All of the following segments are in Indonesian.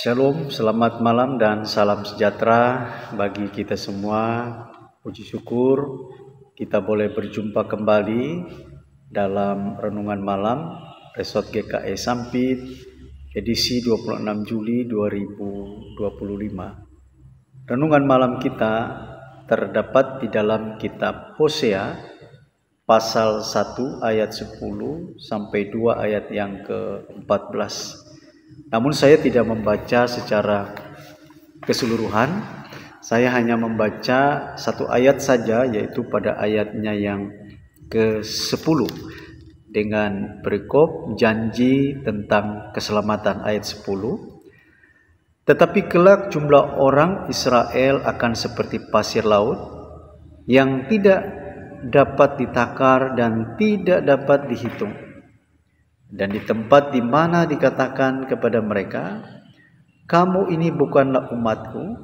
Shalom, selamat malam dan salam sejahtera bagi kita semua. Puji syukur kita boleh berjumpa kembali dalam renungan malam Resort GKI Sampit edisi 26 Juli 2025. Renungan malam kita terdapat di dalam kitab Hosea pasal 1 ayat 10 sampai 2 ayat yang ke-14. Namun saya tidak membaca secara keseluruhan, saya hanya membaca satu ayat saja, yaitu pada ayatnya yang ke-10 dengan perikop janji tentang keselamatan ayat 10. Tetapi kelak jumlah orang Israel akan seperti pasir laut yang tidak dapat ditakar dan tidak dapat dihitung. Dan di tempat di mana dikatakan kepada mereka, kamu ini bukanlah umatku,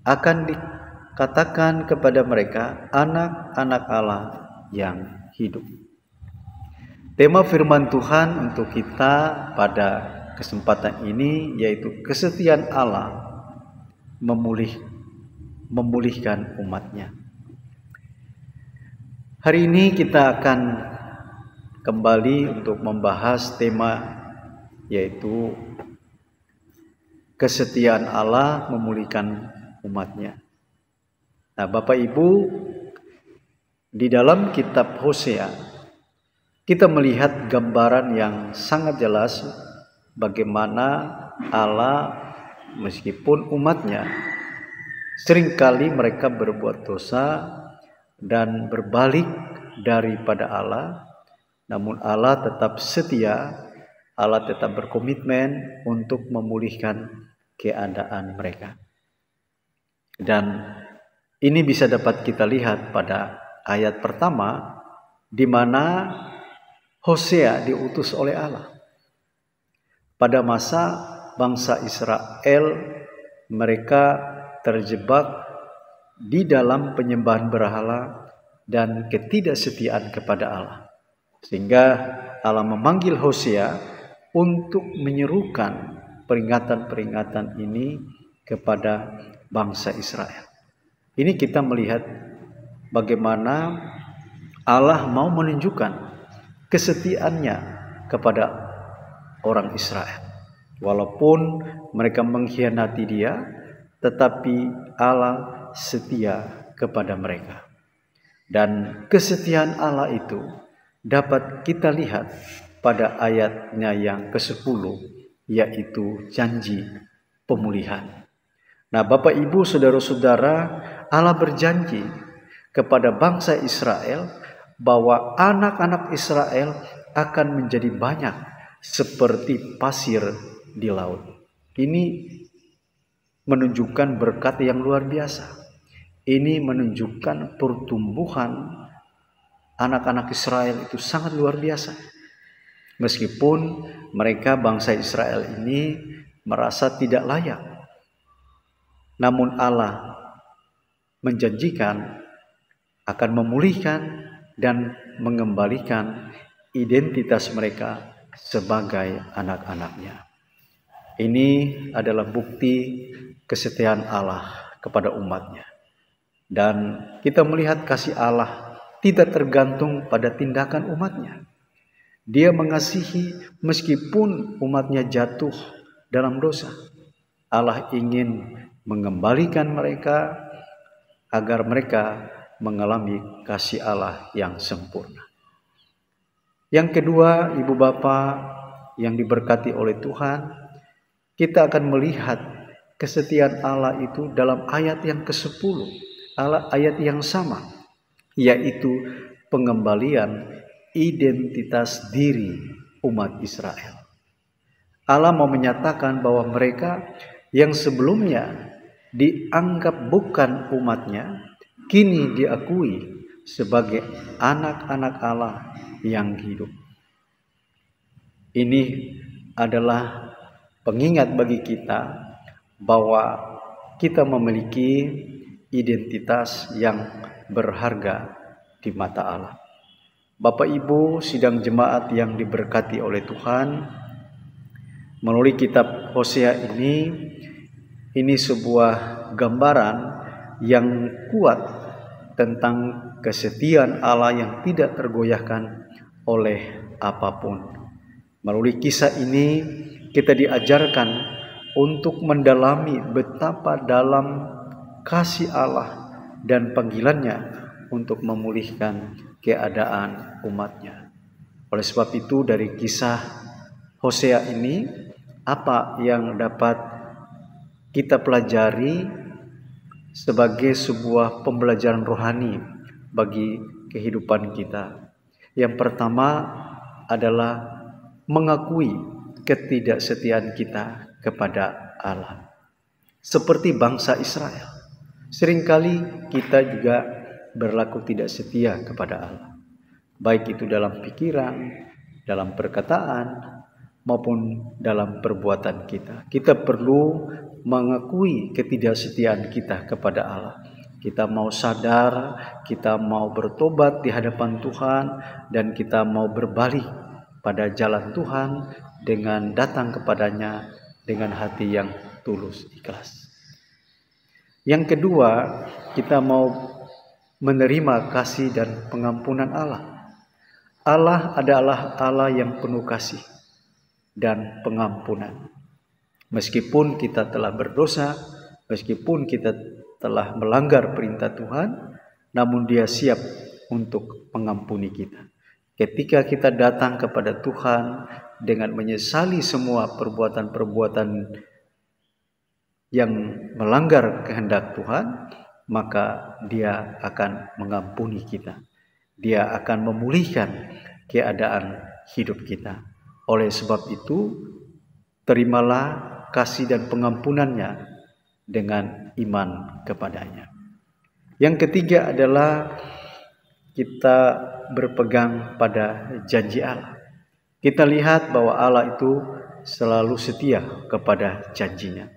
akan dikatakan kepada mereka, anak-anak Allah yang hidup. Tema firman Tuhan untuk kita pada kesempatan ini yaitu kesetiaan Allah memulihkan umatnya. Hari ini kita akan kembali untuk membahas tema yaitu kesetiaan Allah memulihkan umatnya. Nah, Bapak Ibu, di dalam kitab Hosea kita melihat gambaran yang sangat jelas bagaimana Allah meskipun umatnya seringkali mereka berbuat dosa dan berbalik daripada Allah, namun Allah tetap setia, Allah tetap berkomitmen untuk memulihkan keadaan mereka. Dan ini bisa dapat kita lihat pada ayat pertama, di mana Hosea diutus oleh Allah. Pada masa bangsa Israel, mereka terjebak di dalam penyembahan berhala dan ketidaksetiaan kepada Allah. Sehingga Allah memanggil Hosea untuk menyerukan peringatan-peringatan ini kepada bangsa Israel. Ini kita melihat bagaimana Allah mau menunjukkan kesetiaannya kepada orang Israel. Walaupun mereka mengkhianati Dia, tetapi Allah setia kepada mereka. Dan kesetiaan Allah itu dapat kita lihat pada ayatnya yang ke-10, yaitu janji pemulihan. Nah, Bapak Ibu, saudara-saudara, Allah berjanji kepada bangsa Israel bahwa anak-anak Israel akan menjadi banyak seperti pasir di laut. Ini menunjukkan berkat yang luar biasa. Ini menunjukkan pertumbuhan anak-anak Israel itu sangat luar biasa. Meskipun mereka bangsa Israel ini merasa tidak layak, namun Allah menjanjikan akan memulihkan dan mengembalikan identitas mereka sebagai anak-anaknya. Ini adalah bukti kesetiaan Allah kepada umatnya. Dan kita melihat kasih Allah tidak tergantung pada tindakan umatnya. Dia mengasihi meskipun umatnya jatuh dalam dosa. Allah ingin mengembalikan mereka agar mereka mengalami kasih Allah yang sempurna. Yang kedua, Ibu Bapak yang diberkati oleh Tuhan, kita akan melihat kesetiaan Allah itu dalam ayat yang ke-10, ayat yang sama, yaitu pengembalian identitas diri umat Israel. Allah mau menyatakan bahwa mereka yang sebelumnya dianggap bukan umatnya, kini diakui sebagai anak-anak Allah yang hidup. Ini adalah pengingat bagi kita bahwa kita memiliki identitas yang berharga di mata Allah. Bapak Ibu sidang jemaat yang diberkati oleh Tuhan, Melalui kitab Hosea ini sebuah gambaran yang kuat tentang kesetiaan Allah yang tidak tergoyahkan oleh apapun. Melalui kisah ini kita diajarkan untuk mendalami betapa dalam kasih Allah dan panggilannya untuk memulihkan keadaan umatnya. Oleh sebab itu dari kisah Hosea ini, apa yang dapat kita pelajari sebagai sebuah pembelajaran rohani bagi kehidupan kita? Yang pertama adalah mengakui ketidaksetiaan kita kepada Allah. Seperti bangsa Israel, seringkali kita juga berlaku tidak setia kepada Allah. Baik itu dalam pikiran, dalam perkataan, maupun dalam perbuatan kita. Kita perlu mengakui ketidaksetiaan kita kepada Allah. Kita mau sadar, kita mau bertobat di hadapan Tuhan, dan kita mau berbalik pada jalan Tuhan dengan datang kepadanya dengan hati yang tulus, ikhlas. Yang kedua, kita mau menerima kasih dan pengampunan Allah. Allah adalah Allah yang penuh kasih dan pengampunan. Meskipun kita telah berdosa, meskipun kita telah melanggar perintah Tuhan, namun Dia siap untuk mengampuni kita. Ketika kita datang kepada Tuhan dengan menyesali semua perbuatan-perbuatan yang melanggar kehendak Tuhan, maka Dia akan mengampuni kita. Dia akan memulihkan keadaan hidup kita. Oleh sebab itu, terimalah kasih dan pengampunannya dengan iman kepadanya. Yang ketiga adalah kita berpegang pada janji Allah. Kita lihat bahwa Allah itu selalu setia kepada janjinya.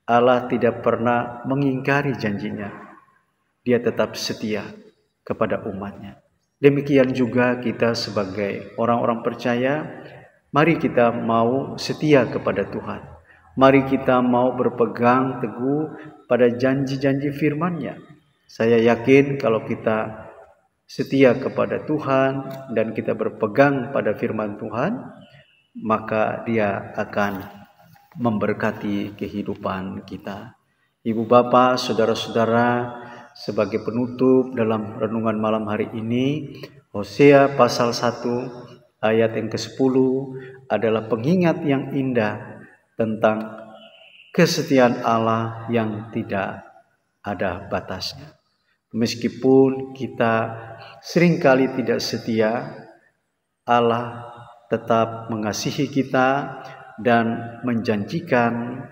Allah tidak pernah mengingkari janjinya. Dia tetap setia kepada umatnya. Demikian juga kita sebagai orang-orang percaya, mari kita mau setia kepada Tuhan. Mari kita mau berpegang teguh pada janji-janji firman-Nya. Saya yakin kalau kita setia kepada Tuhan dan kita berpegang pada firman Tuhan, maka Dia akan memberkati kehidupan kita. Ibu bapak, saudara-saudara, sebagai penutup dalam renungan malam hari ini, Hosea pasal 1 ayat yang ke-10 adalah pengingat yang indah tentang kesetiaan Allah yang tidak ada batasnya. Meskipun kita seringkali tidak setia, Allah tetap mengasihi kita dan menjanjikan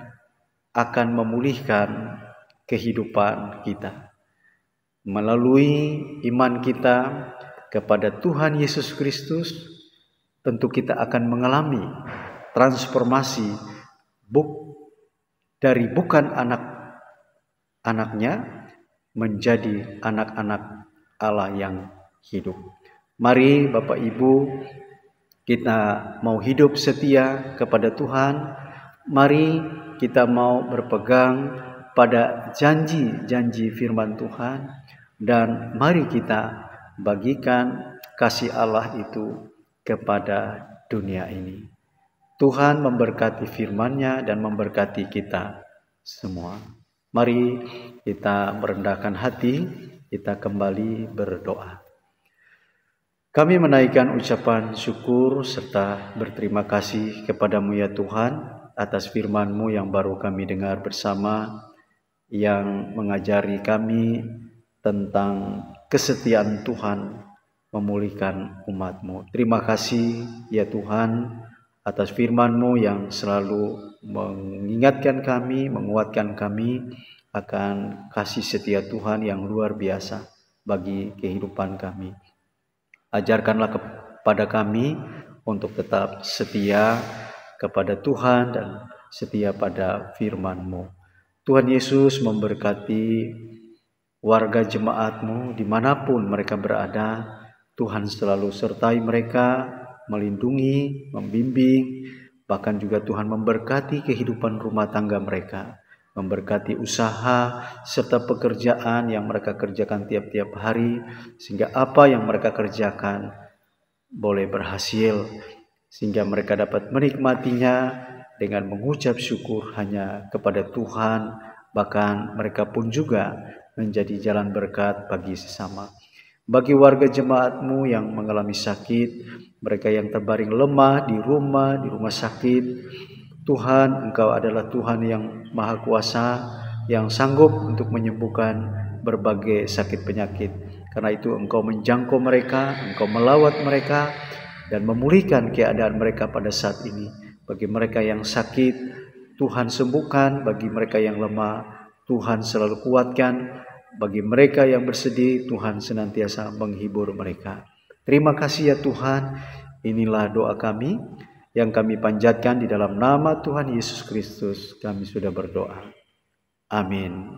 akan memulihkan kehidupan kita. Melalui iman kita kepada Tuhan Yesus Kristus, tentu kita akan mengalami transformasi dari bukan anak-anaknya menjadi anak-anak Allah yang hidup. Mari Bapak Ibu, kita mau hidup setia kepada Tuhan. Mari kita mau berpegang pada janji-janji firman Tuhan, dan mari kita bagikan kasih Allah itu kepada dunia ini. Tuhan memberkati firman-Nya dan memberkati kita semua. Mari kita merendahkan hati, kita kembali berdoa. Kami menaikkan ucapan syukur serta berterima kasih kepada-Mu ya Tuhan atas firman-Mu yang baru kami dengar bersama, yang mengajari kami tentang kesetiaan Tuhan memulihkan umat-Mu. Terima kasih ya Tuhan atas firman-Mu yang selalu mengingatkan kami, menguatkan kami akan kasih setia Tuhan yang luar biasa bagi kehidupan kami. Ajarkanlah kepada kami untuk tetap setia kepada Tuhan dan setia pada firman-Mu. Tuhan Yesus memberkati warga jemaat-Mu dimanapun mereka berada. Tuhan selalu sertai mereka, melindungi, membimbing, Bahkan juga Tuhan memberkati kehidupan rumah tangga mereka, memberkati usaha serta pekerjaan yang mereka kerjakan tiap-tiap hari, sehingga apa yang mereka kerjakan boleh berhasil, sehingga mereka dapat menikmatinya dengan mengucap syukur hanya kepada Tuhan. Bahkan mereka pun juga menjadi jalan berkat bagi sesama. Bagi warga jemaat-Mu yang mengalami sakit, mereka yang terbaring lemah di rumah sakit, Tuhan, Engkau adalah Tuhan yang Maha Kuasa, yang sanggup untuk menyembuhkan berbagai sakit penyakit. Karena itu Engkau menjangkau mereka, Engkau melawat mereka, dan memulihkan keadaan mereka pada saat ini. Bagi mereka yang sakit, Tuhan sembuhkan. Bagi mereka yang lemah, Tuhan selalu kuatkan. Bagi mereka yang bersedih, Tuhan senantiasa menghibur mereka. Terima kasih ya Tuhan. Inilah doa kami yang kami panjatkan di dalam nama Tuhan Yesus Kristus. Kami sudah berdoa. Amin.